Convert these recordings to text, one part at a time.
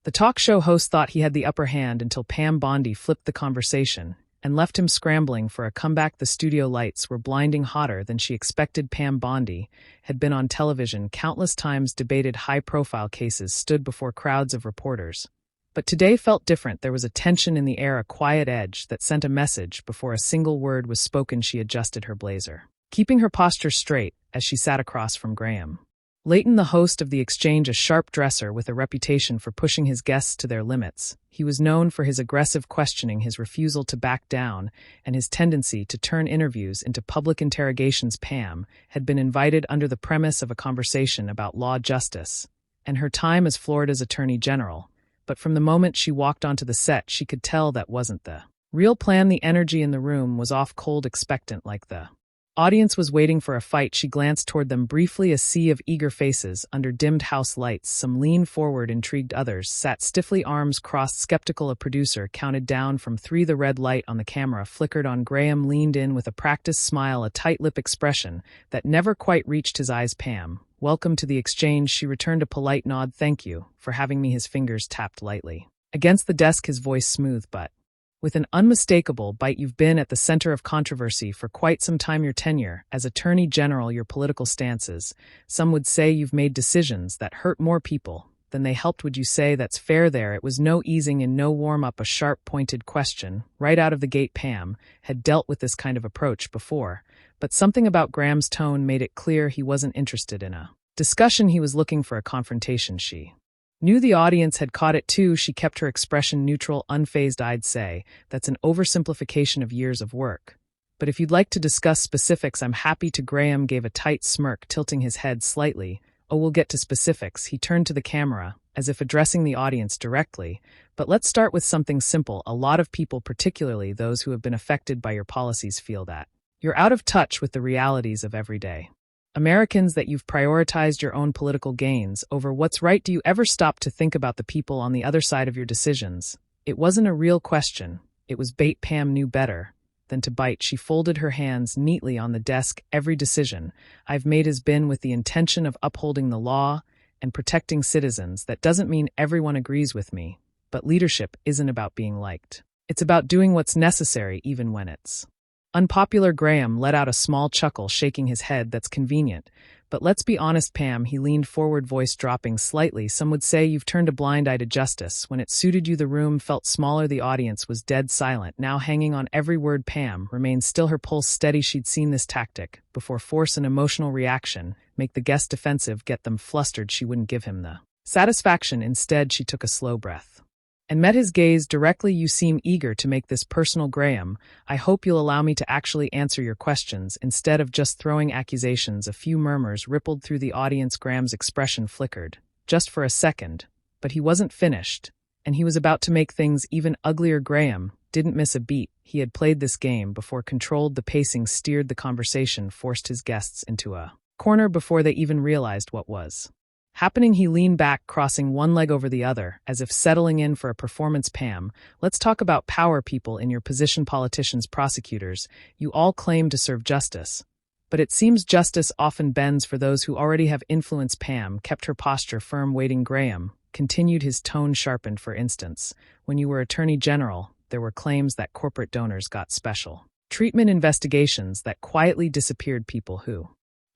The talk show host thought he had the upper hand until Pam Bondi flipped the conversation and left him scrambling for a comeback. The studio lights were blinding hotter than she expected. Pam Bondi had been on television countless times, debated high-profile cases, stood before crowds of reporters. But today felt different. There was a tension in the air, a quiet edge that sent a message before a single word was spoken. She adjusted her blazer, keeping her posture straight as she sat across from Graham. Leighton, the host of the exchange, a sharp dresser with a reputation for pushing his guests to their limits. He was known for his aggressive questioning, his refusal to back down, and his tendency to turn interviews into public interrogations. Pam had been invited under the premise of a conversation about law, justice, and her time as Florida's Attorney General. But from the moment she walked onto the set, she could tell that wasn't the real plan. The energy in the room was off, cold, expectant, like the audience was waiting for a fight. She glanced toward them briefly, a sea of eager faces under dimmed house lights. Some leaned forward, intrigued. Others sat stiffly, arms crossed, skeptical. A producer counted down from 3. The red light on the camera flickered on. Graham leaned in with a practiced smile, a tight lip expression that never quite reached his eyes. Pam, welcome to the exchange. She returned a polite nod. Thank you for having me. His fingers tapped lightly against the desk, his voice smooth but with an unmistakable bite. You've been at the center of controversy for quite some time. Your tenure as Attorney General, your political stances. Some would say you've made decisions that hurt more people than they helped. Would you say that's fair? There, it was no easing and no warm-up, a sharp, pointed question right out of the gate. Pam had dealt with this kind of approach before, but something about Graham's tone made it clear he wasn't interested in a discussion. He was looking for a confrontation. She knew the audience had caught it too. She kept her expression neutral, unfazed. I'd say that's an oversimplification of years of work, but if you'd like to discuss specifics, I'm happy to. Graham gave a tight smirk, tilting his head slightly. Oh, we'll get to specifics. He turned to the camera, as if addressing the audience directly. But let's start with something simple. A lot of people, particularly those who have been affected by your policies, feel that you're out of touch with the realities of everyday Americans, that you've prioritized your own political gains over what's right. Do you ever stop to think about the people on the other side of your decisions? It wasn't a real question. It was bait. Pam knew better than to bite. She folded her hands neatly on the desk. Every decision I've made has been with the intention of upholding the law and protecting citizens. That doesn't mean everyone agrees with me, but leadership isn't about being liked. It's about doing what's necessary even when it's unpopular. Graham let out a small chuckle, shaking his head. That's convenient. But let's be honest, Pam. He leaned forward, voice dropping slightly. Some would say you've turned a blind eye to justice when it suited you. The room felt smaller. The audience was dead silent, now hanging on every word. Pam remained still, her pulse steady. She'd seen this tactic before: force an emotional reaction, make the guest defensive, get them flustered. She wouldn't give him the satisfaction. Instead, she took a slow breath and met his gaze directly. You seem eager to make this personal, Graham. I hope you'll allow me to actually answer your questions instead of just throwing accusations. A few murmurs rippled through the audience. Graham's expression flickered, just for a second, but he wasn't finished, and he was about to make things even uglier. Graham didn't miss a beat. He had played this game before, controlled the pacing, steered the conversation, forced his guests into a corner before they even realized what was happening. He leaned back, crossing one leg over the other, as if settling in for a performance. Pam, let's talk about power. People in your position, politicians, prosecutors, you all claim to serve justice. But it seems justice often bends for those who already have influence. Pam kept her posture firm, waiting. Graham continued, his tone sharpened. For instance, when you were Attorney General, there were claims that corporate donors got special treatment, investigations that quietly disappeared people who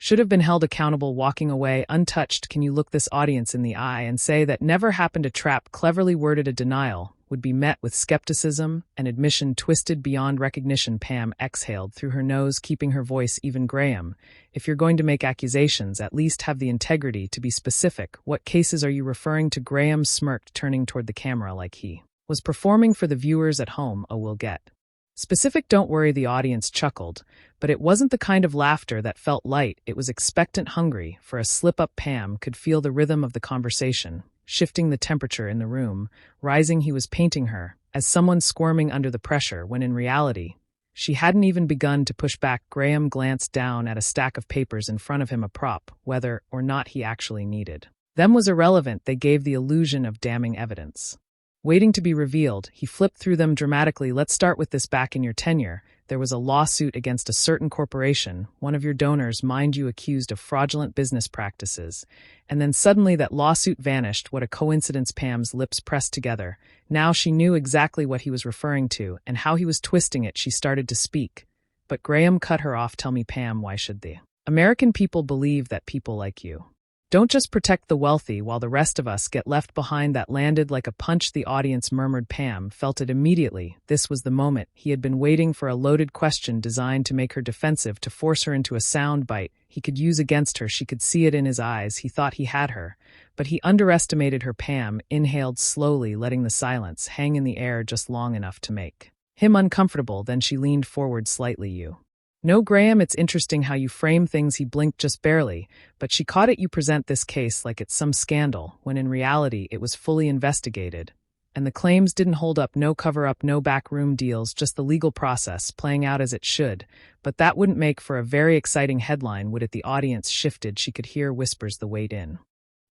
should have been held accountable, walking away untouched. Can you look this audience in the eye and say that never happened? A trap cleverly worded. A denial would be met with skepticism, an admission twisted beyond recognition. Pam exhaled through her nose, keeping her voice even. Graham, if you're going to make accusations, at least have the integrity to be specific. What cases are you referring to? Graham smirked, turning toward the camera like he was performing for the viewers at home. Oh, we'll get specific. Don't worry. The audience chuckled, but it wasn't the kind of laughter that felt light. It was expectant, hungry for a slip-up. Pam could feel the rhythm of the conversation, shifting, the temperature in the room rising. He was painting her as someone squirming under the pressure, when in reality, she hadn't even begun to push back. Graham glanced down at a stack of papers in front of him, a prop. Whether or not he actually needed them was irrelevant. They gave the illusion of damning evidence. Waiting to be revealed, he flipped through them dramatically. Let's start with this. Back in your tenure, there was a lawsuit against a certain corporation, one of your donors, mind you, accused of fraudulent business practices. And then suddenly that lawsuit vanished. What a coincidence. Pam's lips pressed together. Now she knew exactly what he was referring to, and how he was twisting it. She started to speak. But Graham cut her off. Tell me, Pam, why should the American people believe that people like you don't just protect the wealthy while the rest of us get left behind? That landed like a punch. The audience murmured. Pam felt it immediately. This was the moment. He had been waiting for a loaded question designed to make her defensive, to force her into a sound bite he could use against her. She could see it in his eyes. He thought he had her, but he underestimated her. Pam inhaled slowly, letting the silence hang in the air just long enough to make him uncomfortable. Then she leaned forward slightly. You No, Graham, it's interesting how you frame things. He blinked just barely, but she caught it. You present this case like it's some scandal, when in reality it was fully investigated. And the claims didn't hold up. No cover-up, no backroom deals, just the legal process playing out as it should. But that wouldn't make for a very exciting headline, would it? The audience shifted. She could hear whispers. The wait in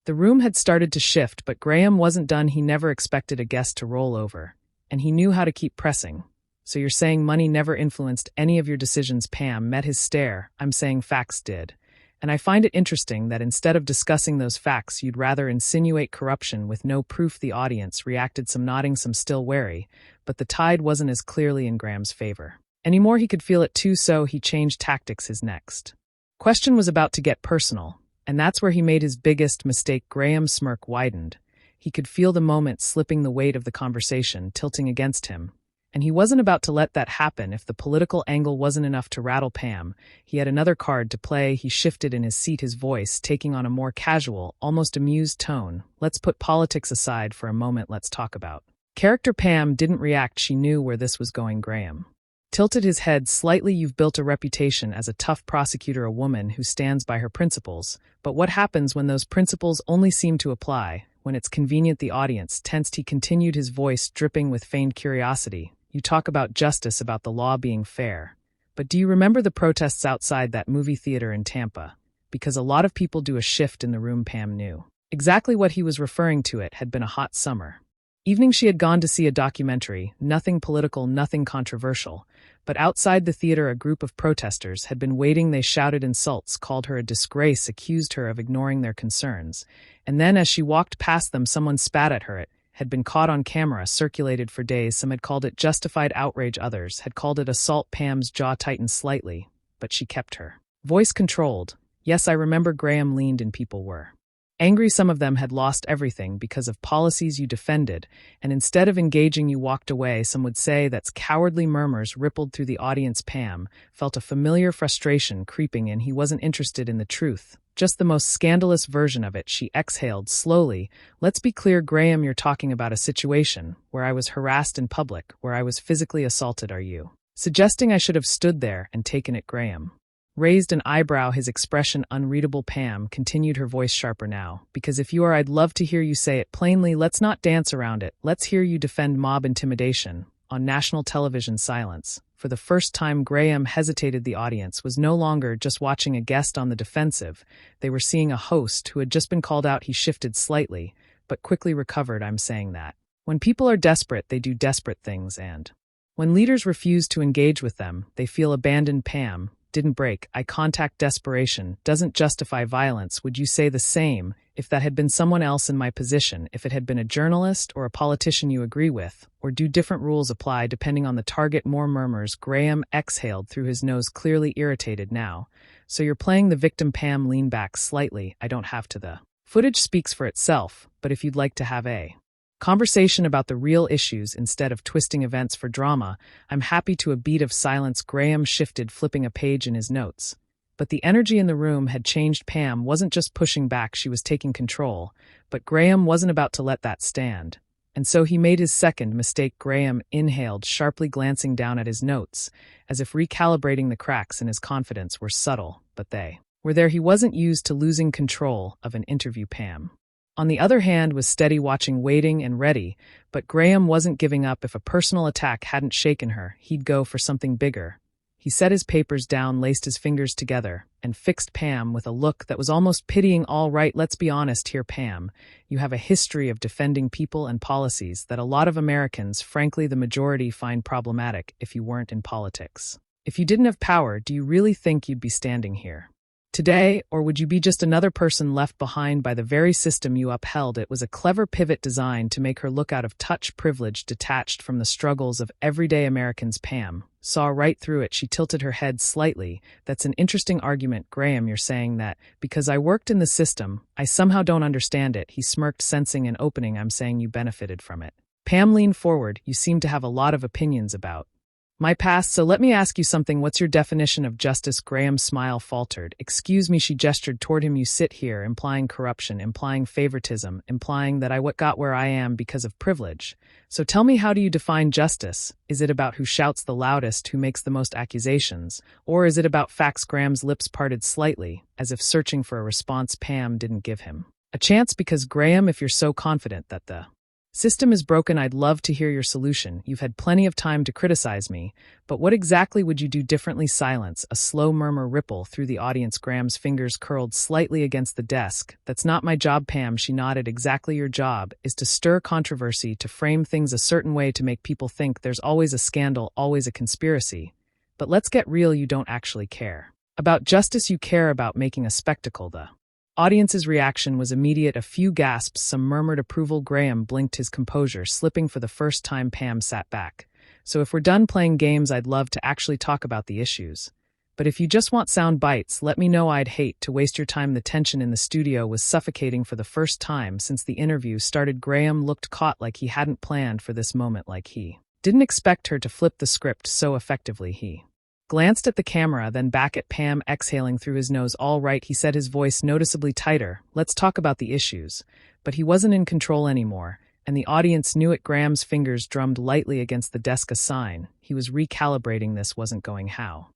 the room had started to shift, but Graham wasn't done. He never expected a guest to roll over, and he knew how to keep pressing. So you're saying money never influenced any of your decisions? Pam met his stare. I'm saying facts did. And I find it interesting that instead of discussing those facts, you'd rather insinuate corruption with no proof. The audience reacted, some nodding, some still wary, but the tide wasn't as clearly in Graham's favor anymore. He could feel it too, so he changed tactics. His next question was about to get personal, and that's where he made his biggest mistake. Graham's smirk widened. He could feel the moment slipping, the weight of the conversation tilting against him. And he wasn't about to let that happen. If the political angle wasn't enough to rattle Pam, he had another card to play. He shifted in his seat, his voice taking on a more casual, almost amused tone. Let's put politics aside for a moment. Let's talk about character. Pam didn't react. She knew where this was going. Graham tilted his head slightly. You've built a reputation as a tough prosecutor, a woman who stands by her principles. But what happens when those principles only seem to apply when it's convenient? The audience tensed. He continued, his voice dripping with feigned curiosity. You talk about justice, about the law being fair. But do you remember the protests outside that movie theater in Tampa? Because a lot of people do. A shift in the room. Pam knew exactly what he was referring to. It had been a hot summer evening. She had gone to see a documentary, nothing political, nothing controversial. But outside the theater, a group of protesters had been waiting. They shouted insults, called her a disgrace, accused her of ignoring their concerns. And then as she walked past them, someone spat at her. It had been caught on camera, circulated for days. Some had called it justified outrage, others had called it assault. Pam's jaw tightened slightly, but she kept her voice controlled. Yes, I remember. Graham leaned in. People were angry. Some of them had lost everything because of policies you defended, and instead of engaging, you walked away. Some would say that's cowardly. Murmurs rippled through the audience. Pam felt a familiar frustration creeping in. He wasn't interested in the truth, just the most scandalous version of it. She exhaled slowly. Let's be clear, Graham, you're talking about a situation where I was harassed in public, where I was physically assaulted. Are you suggesting I should have stood there and taken it? Graham raised an eyebrow, his expression unreadable. Pam continued, her voice sharper now. Because if you are, I'd love to hear you say it plainly. Let's not dance around it. Let's hear you defend mob intimidation on national television. Silence. For the first time, Graham hesitated. The audience was no longer just watching a guest on the defensive. They were seeing a host who had just been called out. He shifted slightly, but quickly recovered. I'm saying that when people are desperate, they do desperate things, and when leaders refuse to engage with them, they feel abandoned. Pam didn't break eye contact. Desperation doesn't justify violence. Would you say the same if that had been someone else in my position, if it had been a journalist or a politician you agree with? Or do different rules apply depending on the target? More murmurs. Graham exhaled through his nose, clearly irritated now. So you're playing the victim? Pam leaned back slightly. I don't have to. The footage speaks for itself, but if you'd like to have a conversation about the real issues instead of twisting events for drama, I'm happy to. A beat of silence. Graham shifted, flipping a page in his notes. But the energy in the room had changed. Pam wasn't just pushing back, she was taking control. But Graham wasn't about to let that stand. And so he made his second mistake. Graham inhaled, sharply glancing down at his notes, as if recalibrating. The cracks in his confidence were subtle, but they were there. He wasn't used to losing control of an interview. Pam, on the other hand, was steady, watching, waiting, and ready. But Graham wasn't giving up. If a personal attack hadn't shaken her, he'd go for something bigger. He set his papers down, laced his fingers together. and fixed Pam with a look that was almost pitying. All right, let's be honest here, Pam. You have a history of defending people and policies that a lot of Americans, frankly the majority, find problematic if you weren't in politics. If you didn't have power, do you really think you'd be standing here today, or would you be just another person left behind by the very system you upheld? It was a clever pivot designed to make her look out of touch, privilege, detached from the struggles of everyday Americans. Pam saw right through it. She tilted her head slightly. That's an interesting argument, Graham. You're saying that because I worked in the system, I somehow don't understand it. He smirked, sensing an opening. I'm saying you benefited from it. Pam leaned forward. You seem to have a lot of opinions about my past, so let me ask you something. What's your definition of justice? Graham's smile faltered. Excuse me, she gestured toward him. You sit here, implying corruption, implying favoritism, implying that I got where I am because of privilege. So tell me, how do you define justice? Is it about who shouts the loudest, who makes the most accusations? Or is it about facts? Graham's lips parted slightly, as if searching for a response. Pam didn't give him a chance. Because Graham, if you're so confident that the system is broken, I'd love to hear your solution. You've had plenty of time to criticize me, but what exactly would you do differently? Silence, a slow murmur ripple through the audience. Graham's fingers curled slightly against the desk. That's not my job, Pam, she nodded. Exactly, your job is to stir controversy, to frame things a certain way, to make people think there's always a scandal, always a conspiracy. But let's get real, you don't actually care about justice, you care about making a spectacle. The audience's reaction was immediate. A few gasps, some murmured approval. Graham blinked, his composure slipping for the first time. Pam sat back. So if we're done playing games, I'd love to actually talk about the issues. But if you just want sound bites, let me know. I'd hate to waste your time. The tension in the studio was suffocating for the first time since the interview started. Graham looked caught, like he hadn't planned for this moment, like he didn't expect her to flip the script so effectively. He glanced at the camera, then back at Pam, exhaling through his nose. All right, he said, his voice noticeably tighter. Let's talk about the issues. But he wasn't in control anymore, and the audience knew it. Graham's fingers drummed lightly against the desk, a sign he was recalibrating. This wasn't going how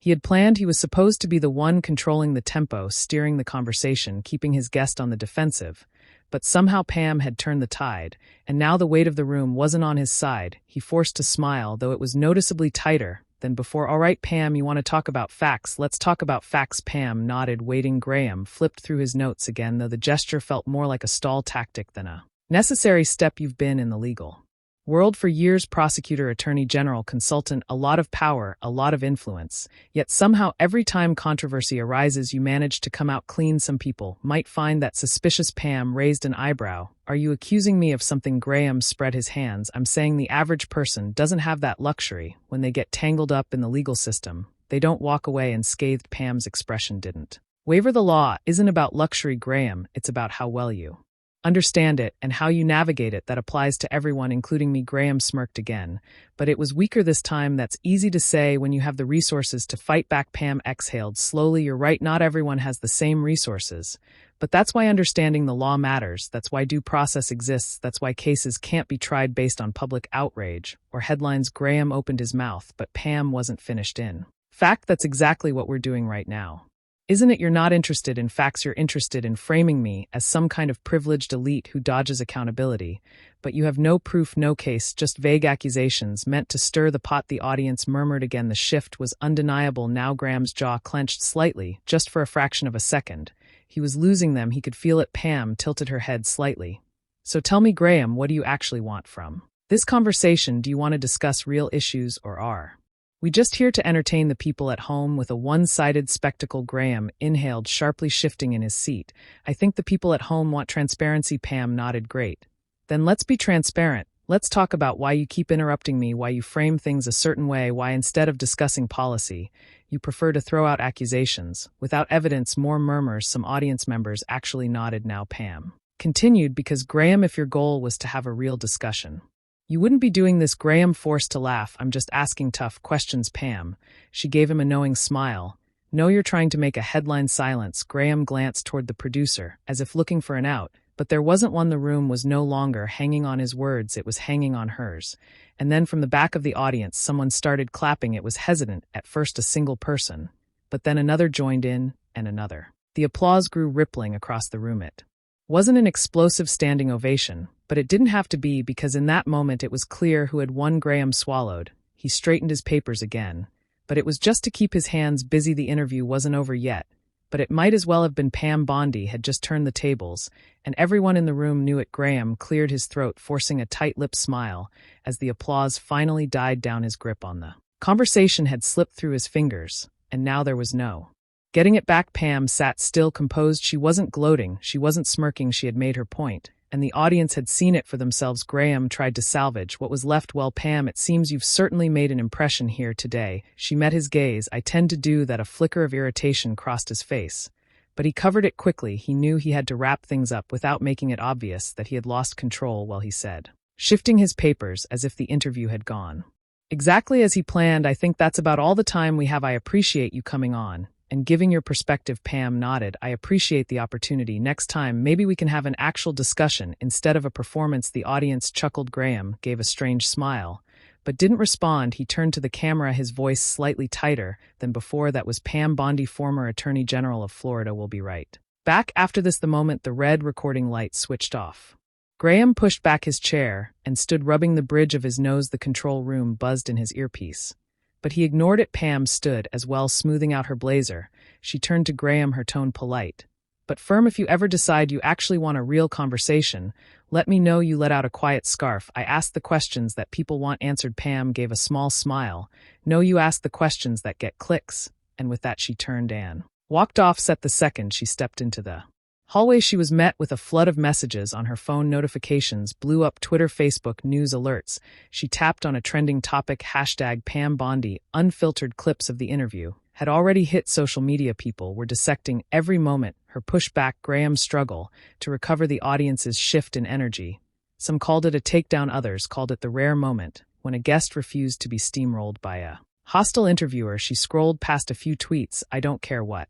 he had planned. He was supposed to be the one controlling the tempo, steering the conversation, keeping his guest on the defensive. But somehow Pam had turned the tide, and now the weight of the room wasn't on his side. He forced to smile, though it was noticeably tighter than before. All right, Pam, you want to talk about facts? Let's talk about facts. Pam nodded, waiting. Graham flipped through his notes again, though the gesture felt more like a stall tactic than a necessary step. You've been in the legal world for years, prosecutor, attorney general, consultant, a lot of power, a lot of influence. Yet somehow every time controversy arises, you manage to come out clean. Some people might find that suspicious. Pam raised an eyebrow. Are you accusing me of something? Graham spread his hands. I'm saying the average person doesn't have that luxury. When they get tangled up in the legal system, they don't walk away unscathed. Pam's expression didn't waver. The law isn't about luxury, Graham. It's about how well you understand it and how you navigate it. That applies to everyone, including me. Graham smirked again, but it was weaker this time. That's easy to say when you have the resources to fight back. Pam exhaled slowly. You're right, not everyone has the same resources. But that's why understanding the law matters. That's why due process exists. That's why cases can't be tried based on public outrage or headlines. Graham opened his mouth, but Pam wasn't finished. In fact, that's exactly what we're doing right now. Isn't it? You're not interested in facts, you're interested in framing me as some kind of privileged elite who dodges accountability. But you have no proof, no case, just vague accusations meant to stir the pot. The audience murmured again. The shift was undeniable now. Graham's jaw clenched slightly, just for a fraction of a second. He was losing them, he could feel it. Pam tilted her head slightly. So tell me, Graham, what do you actually want from this conversation? Do you want to discuss real issues, or are we just here to entertain the people at home with a one-sided spectacle? Graham inhaled sharply, shifting in his seat. I think the people at home want transparency. Pam nodded. Great. Then let's be transparent. Let's talk about why you keep interrupting me, why you frame things a certain way, why instead of discussing policy, you prefer to throw out accusations. Without evidence. More murmurs. Some audience members actually nodded. Now Pam continued, because Graham, if your goal was to have a real discussion, you wouldn't be doing this. Graham forced to laugh. I'm just asking tough questions, Pam. She gave him a knowing smile. No, you're trying to make a headline. Silence. Graham glanced toward the producer, as if looking for an out, but there wasn't one. The room was no longer hanging on his words, it was hanging on hers. And then from the back of the audience, someone started clapping. It was hesitant, at first a single person, but then another joined in, and another. The applause grew, rippling across the room. It wasn't an explosive standing ovation, but it didn't have to be, because in that moment it was clear who had won. Graham swallowed. He straightened his papers again. But it was just to keep his hands busy. The interview wasn't over yet, but it might as well have been. Pam Bondi had just turned the tables, and everyone in the room knew it. Graham cleared his throat, forcing a tight-lipped smile, as the applause finally died down. His grip on the conversation had slipped through his fingers, and now there was no getting it back. Pam sat still, composed. She wasn't gloating, she wasn't smirking. She had made her point, and the audience had seen it for themselves. Graham tried to salvage what was left. Well, Pam, it seems you've certainly made an impression here today. She met his gaze. I tend to do that. A flicker of irritation crossed his face, but he covered it quickly. He knew he had to wrap things up without making it obvious that he had lost control. Well, he said, shifting his papers as if the interview had gone exactly as he planned. I think that's about all the time we have. I appreciate you coming on and giving your perspective. Pam nodded. I appreciate the opportunity. Next time, maybe we can have an actual discussion instead of a performance. The audience chuckled. Graham gave a strange smile, but didn't respond. He turned to the camera, his voice slightly tighter than before. That was Pam Bondi, former Attorney General of Florida. We'll be right back after this. The moment the red recording light switched off, Graham pushed back his chair and stood rubbing the bridge of his nose. The control room buzzed in his earpiece, but he ignored it. Pam stood as well, smoothing out her blazer. She turned to Graham, her tone polite but firm. If you ever decide you actually want a real conversation, let me know. You let out a quiet scarf. I ask the questions that people want answered. Pam gave a small smile. No, you ask the questions that get clicks. And with that she turned and walked off. Set the second she stepped into the hallway, she was met with a flood of messages on her phone. Notifications blew up: Twitter, Facebook, news alerts. She tapped on a trending topic, hashtag Pam Bondi. Unfiltered clips of the interview had already hit social media. People were dissecting every moment. Her pushback, Graham's struggle to recover, the audience's shift in energy. Some called it a takedown, others called it the rare moment when a guest refused to be steamrolled by a hostile interviewer. She scrolled past a few tweets. I don't care what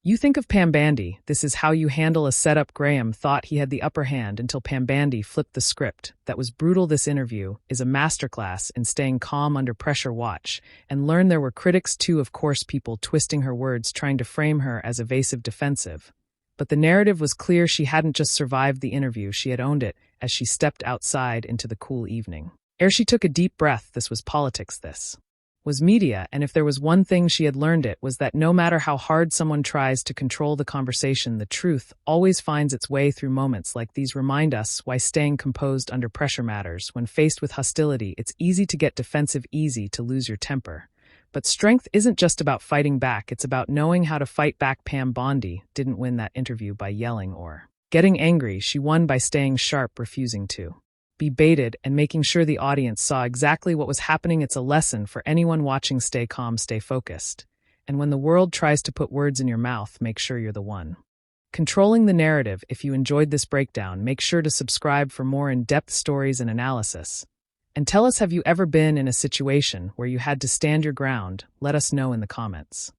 you think of Pam Bondi, this is how you handle a setup. Graham thought he had the upper hand until Pam Bondi flipped the script. That was brutal. This interview is a masterclass in staying calm under pressure. Watch and learn. There were critics too, of course, people twisting her words, trying to frame her as evasive, defensive. But the narrative was clear. She hadn't just survived the interview, she had owned it. As she stepped outside into the cool evening air, she took a deep breath. This was politics. This was media, and if there was one thing she had learned, it was that no matter how hard someone tries to control the conversation, the truth always finds its way through. Moments like these remind us why staying composed under pressure matters. When faced with hostility, it's easy to get defensive, easy to lose your temper. But strength isn't just about fighting back, it's about knowing how to fight back. Pam Bondi didn't win that interview by yelling or getting angry. She won by staying sharp, refusing to be baited, and making sure the audience saw exactly what was happening. It's a lesson for anyone watching. Stay calm, stay focused. And when the world tries to put words in your mouth, make sure you're the one controlling the narrative. If you enjoyed this breakdown, make sure to subscribe for more in-depth stories and analysis. And tell us, have you ever been in a situation where you had to stand your ground? Let us know in the comments.